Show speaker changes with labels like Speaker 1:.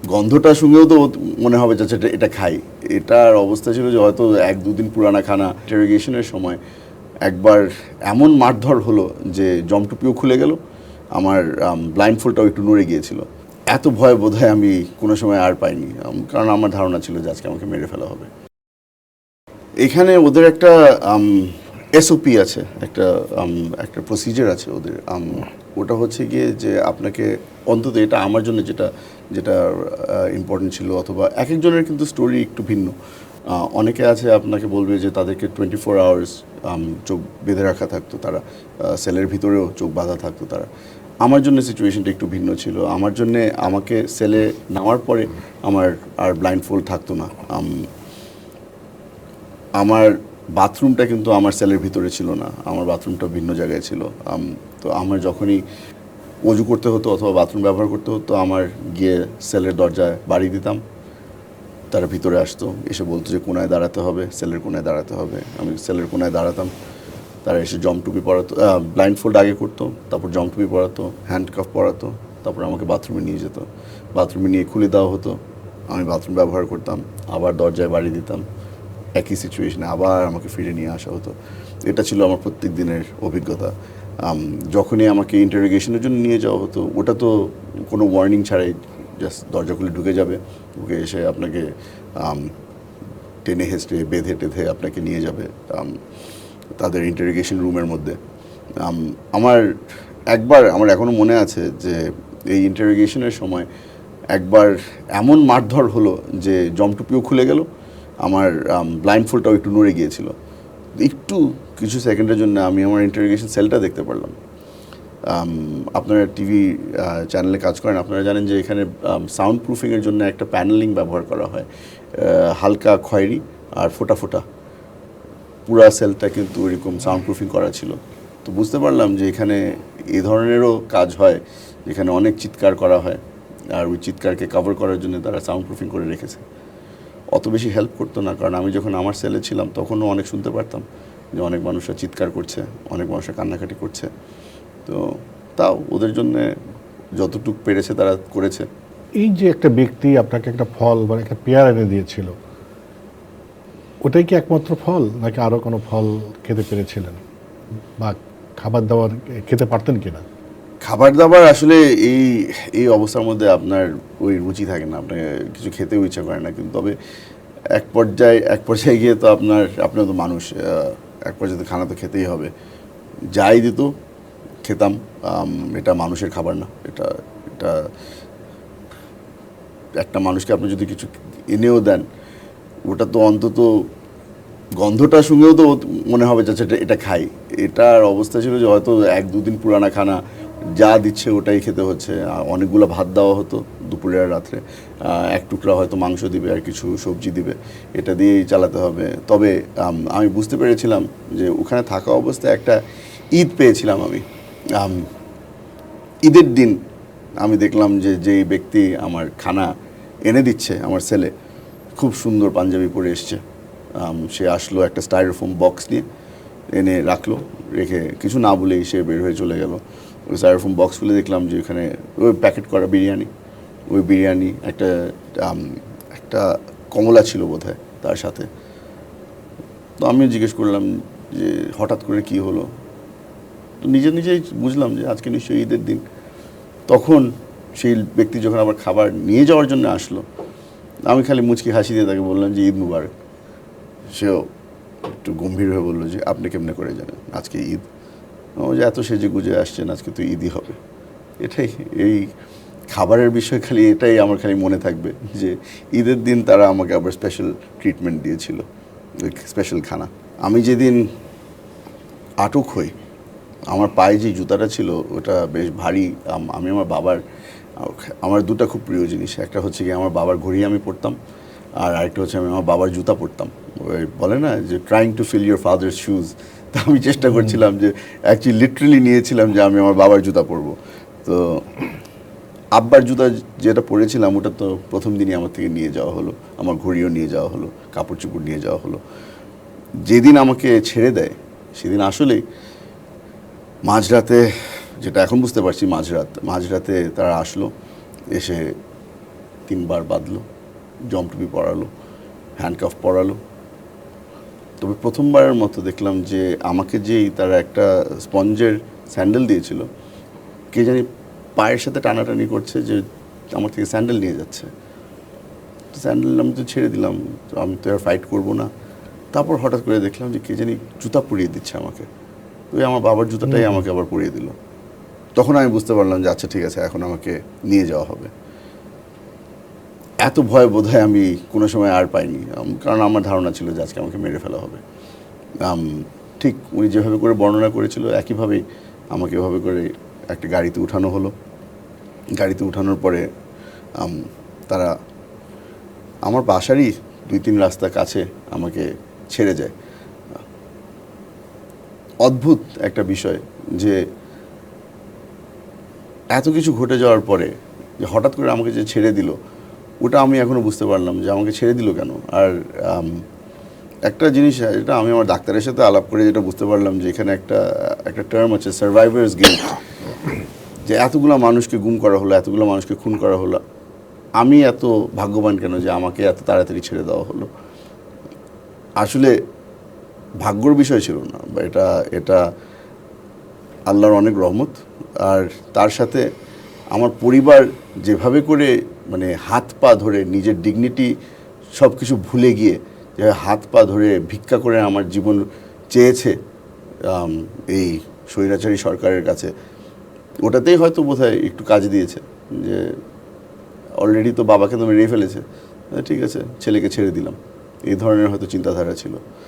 Speaker 1: গন্ধটা শুনেও তো মনে হবে যে আচ্ছা, এটা খাই। এটার অবস্থা ছিল যে হয়তো 1-2 দিন পুরানা খানা। ইন্টারোগেশনের সময় একবার এমন মারধর হলো যে জমটুপিও খুলে গেল, আমার ব্লাইন্ড ফোল্ডটাও একটু নড়ে গিয়েছিল। এত ভয় বোধহয় আমি কোনো সময় আর পাইনি, কারণ আমার ধারণা ছিল যে আজকে আমাকে মেরে ফেলা হবে। এখানে ওদের একটা এসওপি আছে, একটা একটা প্রসিজার আছে ওদের। ওটা হচ্ছে গিয়ে যে আপনাকে অন্তত, এটা আমার জন্য যেটা যেটা ইম্পর্টেন্ট ছিল, অথবা এক একজনের কিন্তু স্টোরি একটু ভিন্ন। অনেকে আছে আপনাকে বলবে যে তাদেরকে 24 আওয়ার্স চোখ বেঁধে রাখা থাকতো, তারা সেলের ভিতরেও চোখ বাঁধা থাকতো তারা। আমার জন্য সিচুয়েশনটা একটু ভিন্ন ছিল। আমার জন্য আমাকে সেলে নেওয়ার পরে আমার আর ব্লাইন্ড ফোল্ড থাকতো না। আমার বাথরুমটা কিন্তু আমার সেলের ভিতরে ছিল না, আমার বাথরুমটা ভিন্ন জায়গায় ছিল। তো আমার যখনই অজু করতে হতো অথবা বাথরুম ব্যবহার করতে হতো, আমার গিয়ে সেলের দরজায় বাড়ি দিতাম, তারা ভিতরে আসতো, এসে বলতো যে কোনায় দাঁড়াতে হবে, সেলের কোনায় দাঁড়াতে হবে। আমি সেলের কোনায় দাঁড়াতাম, তারা এসে জমটুপি পরাতো, ব্লাইন্ড ফোল্ড আগে করতো, তারপর জমটুপি পরাতো, হ্যান্ডকাফ পরাতো, তারপর আমাকে বাথরুমে নিয়ে যেত। বাথরুমে নিয়ে খুলে দেওয়া হতো, আমি বাথরুম ব্যবহার করতাম, আবার দরজায় বাড়ি দিতাম, একই সিচুয়েশনে আবার আমাকে ফিরে নিয়ে আসা হতো। এটা ছিল আমার প্রত্যেক দিনের অভিজ্ঞতা। যখনই আমাকে ইন্টারোগেশনের জন্য নিয়ে যাওয়া হতো, ওটা তো কোনো ওয়ার্নিং ছাড়াই জাস্ট দরজা খুলে ঢুকে যাবে, ঢুকে এসে আপনাকে টেনে হেঁচড়ে বেঁধে টেধে আপনাকে নিয়ে যাবে তাদের ইন্টারোগেশন রুমের মধ্যে। আমার এখনও মনে আছে যে এই ইন্টারোগেশনের সময় একবার এমন মারধর হলো যে জমটুপিও খুলে গেল, আমার ব্লাইন্ড ফোল্ডটাও একটু নড়ে গিয়েছিল। একটু কিছু সেকেন্ডের জন্য আমি আমার ইন্টারোগেশন সেলটা দেখতে পারলাম। আপনারা টিভি চ্যানেলে কাজ করেন, আপনারা জানেন যে এখানে সাউন্ড প্রুফিংয়ের জন্য একটা প্যানেলিং ব্যবহার করা হয়, হালকা খয়েরি আর ফোটা ফোটা। পুরা সেলটা কিন্তু এরকম সাউন্ড প্রুফিং করা ছিল। তো বুঝতে পারলাম যে এখানে এ ধরনেরও কাজ হয়, যেখানে অনেক চিৎকার করা হয়, আর ওই চিৎকারকে কভার করার জন্য তারা সাউন্ড প্রুফিং করে রেখেছে। অত বেশি হেল্প করতো না, কারণ আমি যখন আমার সেলে ছিলাম তখনও অনেক শুনতে পারতাম যে অনেক মানুষরা চিৎকার করছে, অনেক মানুষরা কান্নাকাটি করছে। তো তাও ওদের জন্যে যতটুকু পেরেছে তারা করেছে।
Speaker 2: এই যে একটা ব্যক্তি আপনাকে একটা ফল বা একটা পেয়ারা এনে দিয়েছিল, ওটাই কি একমাত্র ফল, নাকি আরও কোনো ফল খেতে পেরেছিলেন বা খাবার দাবার খেতে পারতেন কিনা?
Speaker 1: খাবার দাবার আসলে এই এই অবস্থার মধ্যে আপনার ওই রুচি থাকে না, আপনাকে কিছু খেতেও ইচ্ছা করে না। কিন্তু তবে এক পর্যায়ে গিয়ে তো আপনিও তো মানুষ, এক পর্যায়ে তো খানা তো খেতেই হবে। যাই দিত খেতাম। এটা মানুষের খাবার না, এটা এটা একটা মানুষকে আপনি যদি কিছু এনেও দেন, ওটা তো অন্তত গন্ধটা শুনেও তো মনে হবে যে আচ্ছা, এটা খাই। এটার অবস্থা ছিল যে হয়তো 1-2 দিন পুরানা খানা, যা দিচ্ছে ওটাই খেতে হচ্ছে। অনেকগুলো ভাত দেওয়া হতো দুপুরে আর রাত্রে, এক টুকরা হয়তো মাংস দিবে আর কিছু সবজি দিবে, এটা দিয়েই চালাতে হবে। তবে আমি বুঝতে পেরেছিলাম যে ওখানে থাকা অবস্থায় একটা ঈদ পেয়েছিলাম আমি। ঈদের দিন আমি দেখলাম যে যেই ব্যক্তি আমার খানা এনে দিচ্ছে আমার ছেলে, খুব সুন্দর পাঞ্জাবি পরে এসছে। সে আসলো একটা স্টাইরোফোম বক্স নিয়ে, এনে রাখলো, রেখে কিছু না বলেই সে বের হয়ে চলে গেল। ওই স্টাইরোফোম বক্স খুলে দেখলাম যে ওখানে ওই প্যাকেট করা বিরিয়ানি, ওই বিরিয়ানি একটা কমলা ছিল বোধহয় তার সাথে। তো আমি জিজ্ঞেস করলাম যে হঠাৎ করে কি হলো। তো নিজেই বুঝলাম যে আজকে নিশ্চয়ই ঈদের দিন। তখন সেই ব্যক্তি যখন আবার খাবার নিয়ে যাওয়ার জন্য আসলো, আমি খালি মুচকি হাসি দিয়ে তাকে বললাম যে ঈদ মুবারক। সেও একটু গম্ভীর হয়ে বললো যে আপনি কেমনে করে জানেন আজকে ঈদ? ও যে এত সেজে গুজে আসছেন, আজকে তো ঈদই হবে। এটাই, এই খাবারের বিষয় খালি এটাই আমার খালি মনে থাকবে যে ঈদের দিন তারা আমাকে আবার স্পেশাল ট্রিটমেন্ট দিয়েছিল, ওই স্পেশাল খানা। আমি যেদিন আটক হই, আমার পায়ে যে জুতাটা ছিল ওটা বেশ ভারী। আমি আমার দুটো খুব প্রিয় জিনিস, একটা হচ্ছে কি আমার বাবার ঘড়ি আমি পরতাম, আর আরেকটা হচ্ছে আমি আমার বাবার জুতা পরতাম। ওই বলে না যে trying to fill your father's shoes, তো আমি চেষ্টা করছিলাম যে অ্যাকচুয়ালি লিটারেলি নিয়েছিলাম যে আমি আমার বাবার জুতা পরবো। তো আব্বার জুতা যেটা পরেছিলাম ওটা তো প্রথম দিনই আমার থেকে নিয়ে যাওয়া হলো, আমার ঘড়িও নিয়ে যাওয়া হলো, কাপড় চোপড় নিয়ে যাওয়া হলো। যেদিন আমাকে ছেড়ে দেয় সেদিন আসলেই মাঝরাতে, যেটা এখন বুঝতে পারছি মাঝরাতে তারা আসলো, এসে 3বার বাঁধলো, জমটুপি পরালো, হ্যান্ডকাফ পরালো। তবে প্রথমবারের মতো দেখলাম যে আমাকে যেই তারা একটা স্পঞ্জের স্যান্ডেল দিয়েছিল, কে জানি পায়ের সাথে টানাটানি করছে যে আমার থেকে স্যান্ডেল নিয়ে যাচ্ছে। তো স্যান্ডেল আমি তো ছেড়ে দিলাম, তো আমি তো আর ফাইট করবো না। তারপর হঠাৎ করে দেখলাম যে কে জানি জুতা পরিয়ে দিচ্ছে আমাকে, ওই আমার বাবার জুতাটাই আমাকে আবার পরিয়ে দিল। তখন আমি বুঝতে পারলাম যে আচ্ছা ঠিক আছে, এখন আমাকে নিয়ে যাওয়া হবে। এত ভয় বোধহয় আমি কোনো সময় আর পাইনি, কারণ আমার ধারণা ছিল যে আজকে আমাকে মেরে ফেলা হবে। ঠিক উনি যেভাবে করে বর্ণনা করেছিল একইভাবেই আমাকে এভাবে করে একটা গাড়িতে উঠানো হলো। গাড়িতে উঠানোর পরে তারা আমার বাসারই 2-3 রাস্তা কাছে আমাকে ছেড়ে যায়। অদ্ভুত একটা বিষয় যে এত কিছু ঘটে যাওয়ার পরে যে হঠাৎ করে আমাকে যে ছেড়ে দিল, ওটা আমি এখনও বুঝতে পারলাম যে আমাকে ছেড়ে দিল কেন। আর একটা জিনিস, এটা আমি আমার ডাক্তারের সাথে আলাপ করে যেটা বুঝতে পারলাম যে এখানে একটা টার্ম আছে সার্ভাইভার্স গিল্ট, যে এতগুলো মানুষকে গুম করা হলো, এতগুলো মানুষকে খুন করা হলো, আমি এত ভাগ্যবান কেন যে আমাকে এত তাড়াতাড়ি ছেড়ে দেওয়া হলো। আসলে ভাগ্যর বিষয় ছিল না, বা এটা আল্লাহর অনেক রহমত। আর তার সাথে আমার পরিবার যেভাবে করে মানে হাত পা ধরে নিজের ডিগনিটি সব কিছু ভুলে গিয়ে যে হাত পা ধরে ভিক্ষা করে আমার জীবন চেয়েছে এই স্বৈরাচারী সরকারের কাছে, ওটাতেই হয়তো বোধহয় একটু কাজ দিয়েছে যে অলরেডি তো বাবাকে তো মেরেই ফেলেছে, ঠিক আছে ছেলেকে ছেড়ে দিলাম, এই ধরনের হয়তো চিন্তাধারা ছিল।